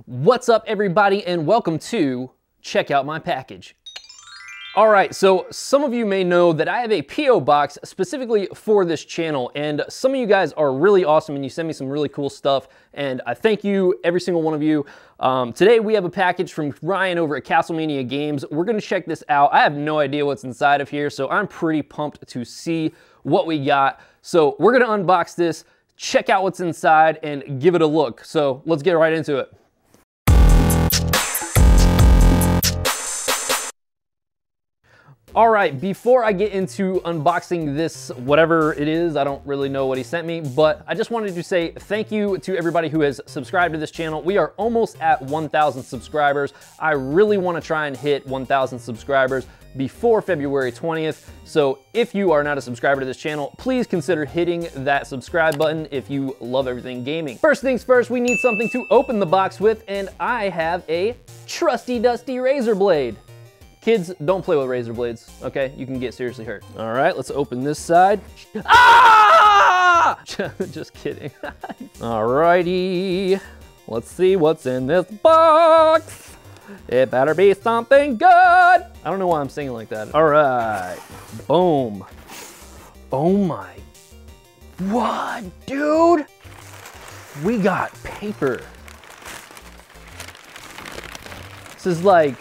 What's up, everybody, and welcome to Check Out My Package. All right, so some of you may know that I have a P.O. box specifically for this channel, and some of you guys are really awesome and you send me some really cool stuff, and I thank you, every single one of you. Today we have a package from Ryan over at Castlemania Games. We're gonna check this out. I have no idea what's inside of here, so I'm pretty pumped to see what we got. So we're gonna unbox this, check out what's inside, and give it a look. So let's get right into it. All right, before I get into unboxing this, whatever it is, I don't really know what he sent me, but I just wanted to say thank you to everybody who has subscribed to this channel. We are almost at 1,000 subscribers. I really want to try and hit 1,000 subscribers before February 20th. So if you are not a subscriber to this channel, please consider hitting that subscribe button if you love everything gaming. First things first, we need something to open the box with, and I have a trusty dusty razor blade. Kids, don't play with razor blades, okay? You can get seriously hurt. All right, let's open this side. Ah! Just kidding. All righty, let's see what's in this box. It better be something good. I don't know why I'm singing like that. All right, boom. Oh my, what, dude? We got paper. This is like,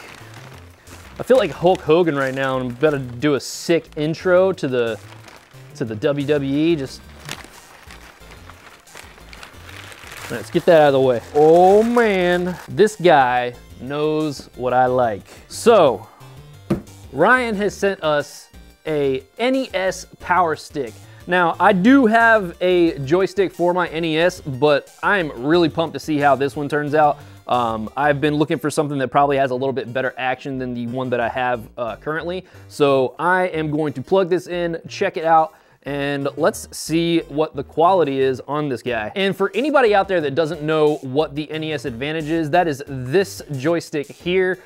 I feel like Hulk Hogan right now, and I'm about to do a sick intro to the WWE. Just let's get that out of the way. Oh man, this guy knows what I like. So Ryan has sent us a NES Power Stick. Now, I do have a joystick for my NES, but I'm really pumped to see how this one turns out. I've been looking for something that probably has a little bit better action than the one that I have currently. So I am going to plug this in, check it out, and let's see what the quality is on this guy. And for anybody out there that doesn't know what the NES Advantage is, that is this joystick here.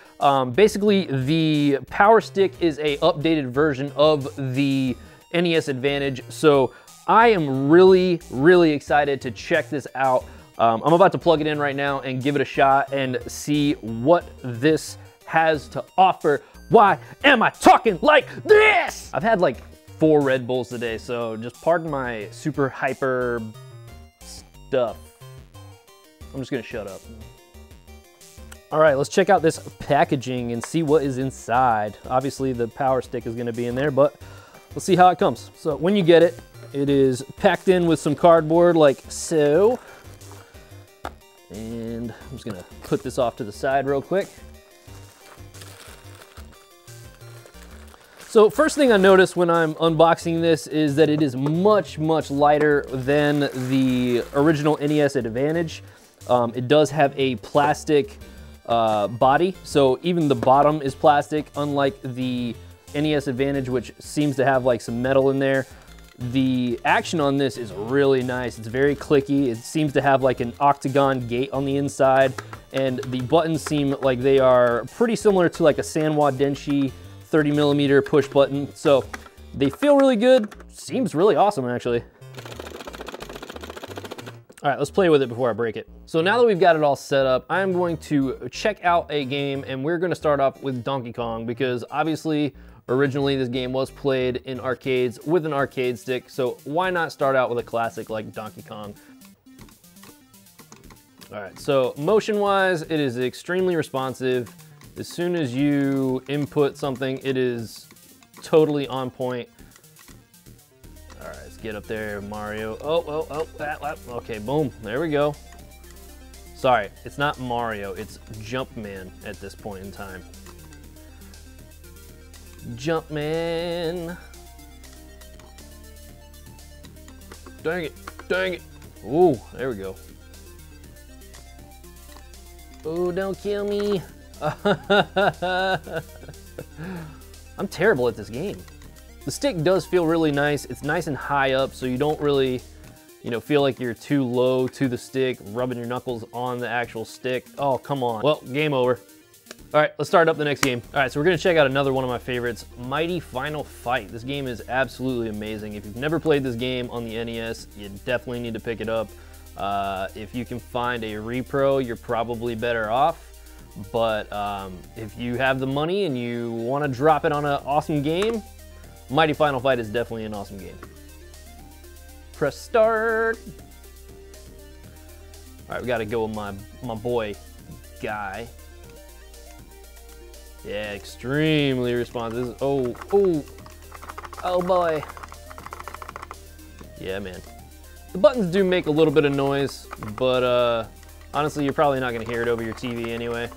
Basically, the Power Stick is a updated version of the NES Advantage. So I am really, really excited to check this out. I'm about to plug it in right now and give it a shot and see what this has to offer. Why am I talking like this? I've had like 4 Red Bulls today, so just pardon my super hyper stuff. I'm just gonna shut up. All right, let's check out this packaging and see what is inside. Obviously the Power Stick is gonna be in there, but let's see how it comes. So when you get it, it is packed in with some cardboard like so. And I'm just gonna put this off to the side real quick. So first thing I noticed when I'm unboxing this is that it is much, much lighter than the original NES Advantage. It does have a plastic body, so even the bottom is plastic, unlike the NES Advantage, which seems to have like some metal in there. The action on this is really nice. It's very clicky. It seems to have like an octagon gate on the inside, and the buttons seem like they are pretty similar to like a Sanwa Denshi 30mm push button. So they feel really good. Seems really awesome, actually. All right, let's play with it before I break it. So now that we've got it all set up, I'm going to check out a game, and we're gonna start off with Donkey Kong because obviously, originally, this game was played in arcades with an arcade stick, so why not start out with a classic like Donkey Kong? All right, so motion-wise, it is extremely responsive. As soon as you input something, it is totally on point. All right, let's get up there, Mario. Oh, okay, boom, there we go. Sorry, it's not Mario, it's Jumpman at this point in time. Jumpman. Dang it, dang it. Ooh, there we go. Oh, don't kill me. I'm terrible at this game. The stick does feel really nice. It's nice and high up, so you don't really, feel like you're too low to the stick, rubbing your knuckles on the actual stick. Oh, come on. Well, game over. All right, let's start up the next game. All right, so we're gonna check out another one of my favorites, Mighty Final Fight. This game is absolutely amazing. If you've never played this game on the NES, you definitely need to pick it up. If you can find a repro, you're probably better off. But if you have the money and you want to drop it on an awesome game, Mighty Final Fight is definitely an awesome game. Press start. All right, we got to go with my boy, Guy. Yeah, extremely responsive. Oh boy. Yeah, man. The buttons do make a little bit of noise, but honestly, you're probably not going to hear it over your TV anyway.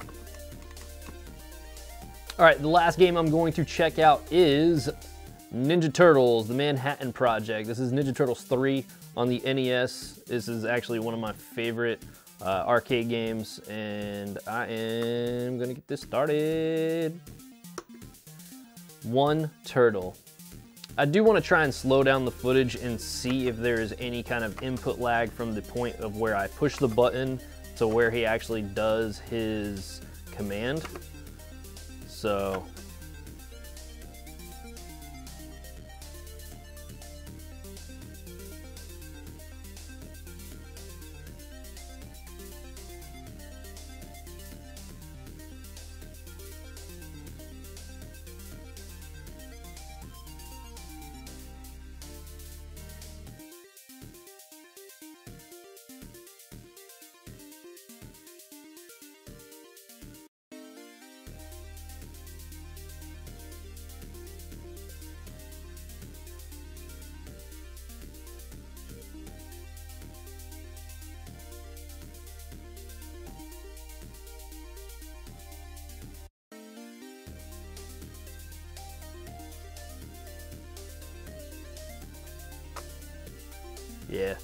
All right, the last game I'm going to check out is Ninja Turtles, the Manhattan Project. This is Ninja Turtles 3 on the NES. This is actually one of my favorite arcade games, and I am gonna get this started. One turtle. I do want to try and slow down the footage and see if there is any kind of input lag from the point of where I push the button to where he actually does his command. So yeah.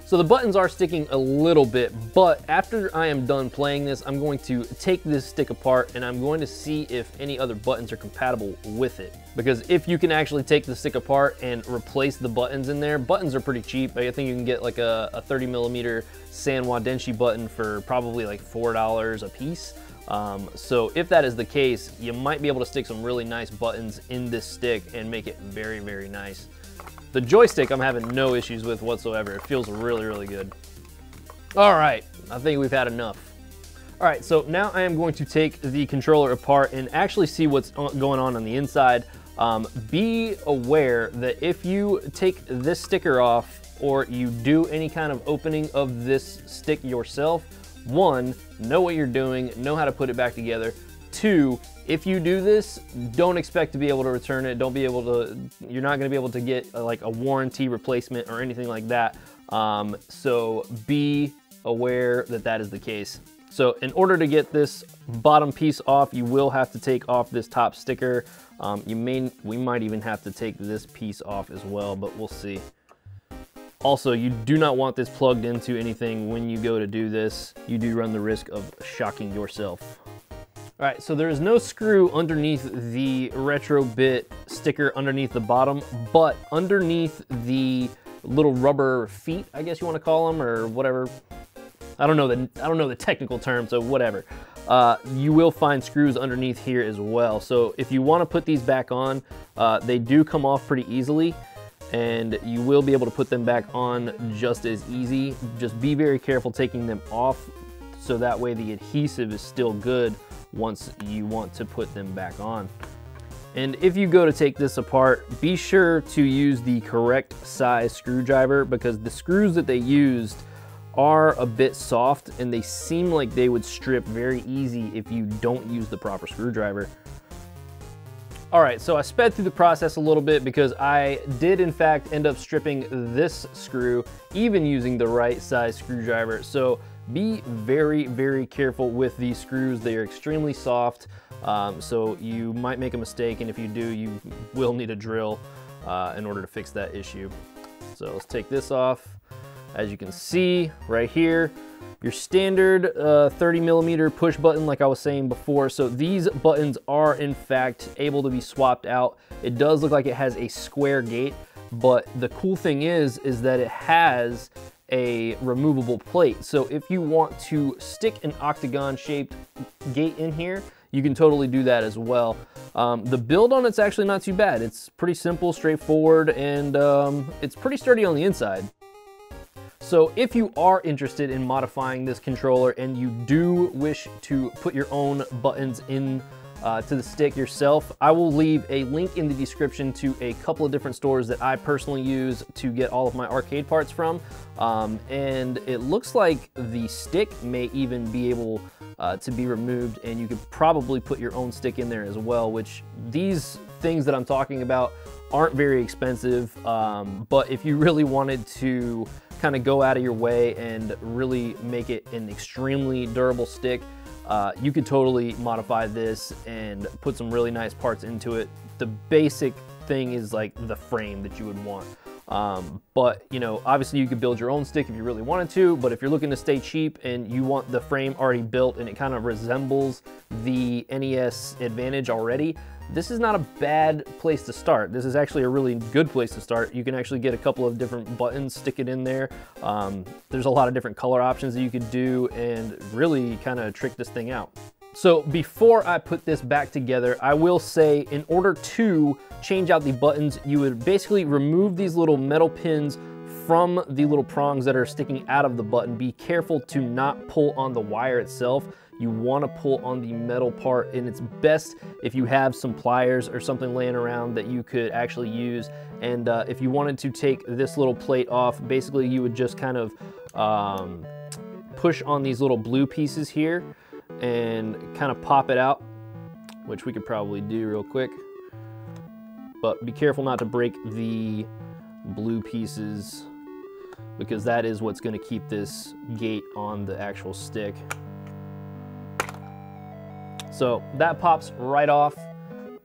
So the buttons are sticking a little bit, but after I am done playing this, I'm going to take this stick apart and I'm going to see if any other buttons are compatible with it. Because if you can actually take the stick apart and replace the buttons in there, buttons are pretty cheap. I think you can get like a 30mm Sanwa Denshi button for probably like $4 a piece. So if that is the case, you might be able to stick some really nice buttons in this stick and make it very, very nice. The joystick I'm having no issues with whatsoever. It feels really, really good. All right, I think we've had enough. All right, so now I am going to take the controller apart and actually see what's going on the inside. Be aware that if you take this sticker off or you do any kind of opening of this stick yourself, one, know what you're doing, know how to put it back together. Two, if you do this, don't expect to be able to return it. You're not gonna be able to get like a warranty replacement or anything like that. So be aware that that is the case. So in order to get this bottom piece off, you will have to take off this top sticker. We might even have to take this piece off as well, but we'll see. Also, you do not want this plugged into anything when you go to do this. You do run the risk of shocking yourself. All right, so there is no screw underneath the Retrobit sticker underneath the bottom, but underneath the little rubber feet, I guess you want to call them, or whatever. I don't know the technical term, so whatever. You will find screws underneath here as well. So if you want to put these back on, they do come off pretty easily, and you will be able to put them back on just as easy. Just be very careful taking them off, so that way the adhesive is still good once you want to put them back on. And if you go to take this apart, be sure to use the correct size screwdriver, because the screws that they used are a bit soft and they seem like they would strip very easy if you don't use the proper screwdriver. All right, so I sped through the process a little bit because I did in fact end up stripping this screw, even using the right size screwdriver. So be very, very careful with these screws. They are extremely soft, so you might make a mistake, and if you do, you will need a drill in order to fix that issue. So let's take this off. As you can see right here, your standard 30mm push button, like I was saying before. So these buttons are in fact able to be swapped out. It does look like it has a square gate, but the cool thing is that it has a removable plate. So if you want to stick an octagon shaped gate in here, you can totally do that as well. The build on it's actually not too bad. It's pretty simple, straightforward, and it's pretty sturdy on the inside. So if you are interested in modifying this controller and you do wish to put your own buttons in to the stick yourself, I will leave a link in the description to a couple of different stores that I personally use to get all of my arcade parts from. And it looks like the stick may even be able to be removed, and you could probably put your own stick in there as well, which these things that I'm talking about aren't very expensive. But if you really wanted to kind of go out of your way and really make it an extremely durable stick, you could totally modify this and put some really nice parts into it. The basic thing is like the frame that you would want. But you know, obviously you could build your own stick if you really wanted to, but if you're looking to stay cheap and you want the frame already built and it kind of resembles the NES Advantage already, this is not a bad place to start. This is actually a really good place to start. You can actually get a couple of different buttons, stick it in there. There's a lot of different color options that you could do and really kind of trick this thing out. So before I put this back together, I will say in order to change out the buttons, you would basically remove these little metal pins from the little prongs that are sticking out of the button. Be careful to not pull on the wire itself. You want to pull on the metal part, and it's best if you have some pliers or something laying around that you could actually use. And if you wanted to take this little plate off, basically you would just kind of push on these little blue pieces here and kind of pop it out, which we could probably do real quick. But be careful not to break the blue pieces, because that is what's going to keep this gate on the actual stick. So that pops right off,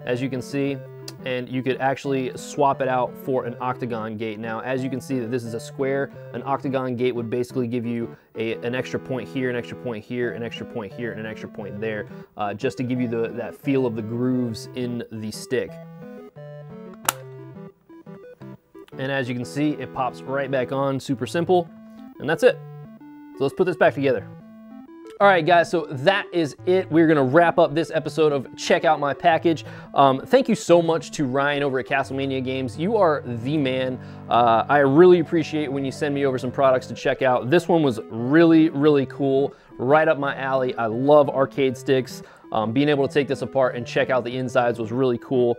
as you can see, and you could actually swap it out for an octagon gate. Now, as you can see that this is a square, an octagon gate would basically give you an extra point here, an extra point here, an extra point here, and an extra point there, just to give you that feel of the grooves in the stick. And as you can see, it pops right back on, super simple, and that's it. So let's put this back together. All right, guys, so that is it. We're gonna wrap up this episode of Check Out My Package. Thank you so much to Ryan over at Castlemania Games. You are the man. I really appreciate when you send me over some products to check out. This one was really, really cool, right up my alley. I love arcade sticks. Being able to take this apart and check out the insides was really cool.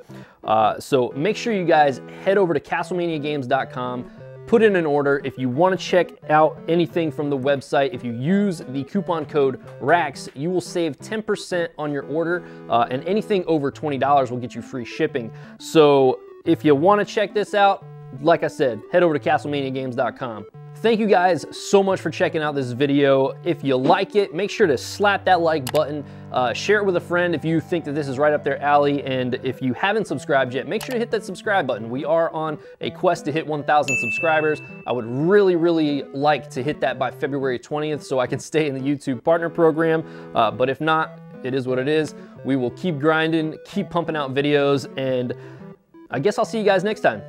So make sure you guys head over to castlemaniagames.com. Put in an order. If you want to check out anything from the website, if you use the coupon code RAX, you will save 10% on your order, and anything over $20 will get you free shipping. So if you want to check this out, like I said, head over to castlemaniagames.com. Thank you guys so much for checking out this video. If you like it, make sure to slap that like button, share it with a friend if you think that this is right up their alley, and if you haven't subscribed yet, make sure to hit that subscribe button. We are on a quest to hit 1,000 subscribers. I would really, really like to hit that by February 20th so I can stay in the YouTube partner program, but if not, it is what it is. We will keep grinding, keep pumping out videos, and I guess I'll see you guys next time.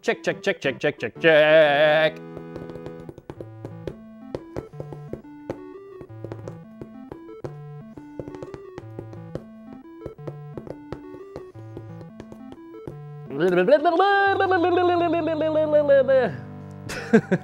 Check, check, check, check, check, check, check. Blah, blah, blah, blah, blah, blah, blah, blah, blah, blah, blah, blah, blah.